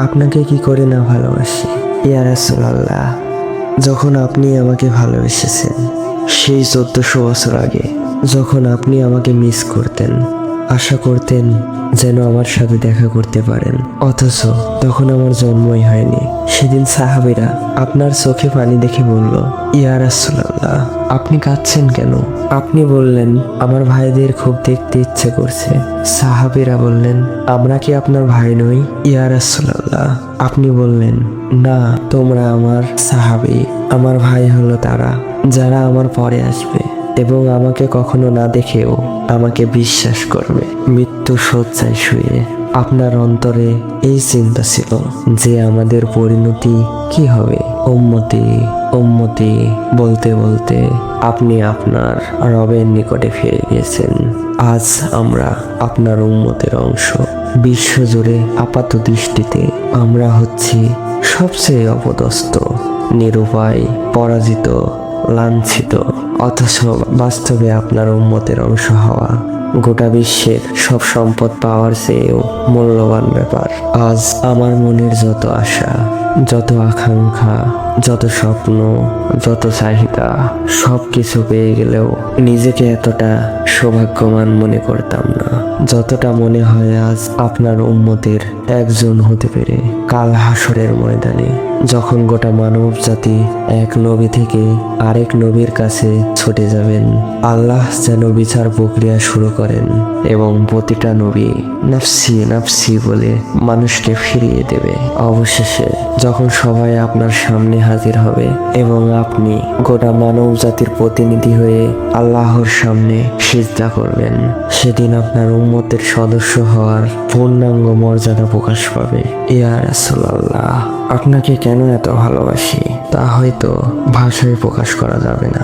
আপনাকে কি করে না ভালোবাসি ইয়া রাসূলুল্লাহ। যখন আপনি আমাকে ভালোবেসেছেন সেই 1400 বছর আগে, যখন আপনি আমাকে মিস করতেন, আশা করতেন যেন আমার সাথে দেখা করতে পারেন, অথচ তখন আমার জন্মই হয়নি, সেদিন সাহাবীরা আপনার চোখে পানি দেখে বলল, ইয়া রাসূলুল্লাহ আপনি কাঁদছেন কেন? আপনি বললেন আমার ভাইদের খুব দেখতে ইচ্ছে করছে। সাহাবীরা বললেন, আমরা কি আপনার ভাই নই? ইয়া রাসূলুল্লাহ আপনি বললেন, না, তোমরা আমার সাহাবী, আমার ভাই হলো তারা যারা আমার পরে আসবে এবং আমাকে কখনো না দেখেও আমাকে বিশ্বাস করবে। মৃত্যু শয্যায় শুয়ে আপনার অন্তরে এই চিন্তা ছিল যে আমাদের পরিণতি কি হবে। উম্মতি উম্মতি বলতে বলতে আপনি আপনার রবের নিকটে ফিরে গিয়েছেন। আজ আমরা আপনার উম্মতের অংশ। বিশ্বজুড়ে আপাত দৃষ্টিতে আমরা হচ্ছি সবচেয়ে অপদস্থ, নিরুপায়, পরাজিত, লাঞ্ছিত, অথচ বাস্তবে আপনার উম্মতের অংশ হওয়া গোটা বিশ্বের সব সম্পদ পাওয়ার চেয়েও মূল্যবান ব্যাপার। আজ আমার মনের যত আশা, যত আকাঙ্ক্ষা, যত স্বপ্ন, যত চাহিদা, সব কিছু পেয়ে গেলেও নিজেকে এতটা সৌভাগ্যবান মনে করতাম না যতটা মনে হয় আজ আপনার উম্মতের একজন হতে পেরে। কাল হাসরের ময়দানে যখন গোটা মানব জাতি এক নবী থেকে আরেক নবীর কাছে ছুটে যাবেন, আল্লাহ যেন বিচার প্রক্রিয়া শুরু করেন এবং প্রতিটা নবী নাফসি নাফসি বলে মানুষকে ফিরিয়ে দেবে। অবশেষে যখন সবাই আপনার সামনে হাজির হবে এবং আপনি গোটা মানব জাতির প্রতিনিধি হয়ে আল্লাহর সামনে সিজদা করবেন, সেদিন আপনার উম্মতের সদস্য হওয়ার পূর্ণাঙ্গ মর্যাদা প্রকাশ পাবে। ইয়া রাসূলুল্লাহ আপনাকে কেন এত ভালোবাসি তা হয়তো ভাষায় প্রকাশ করা যাবে না।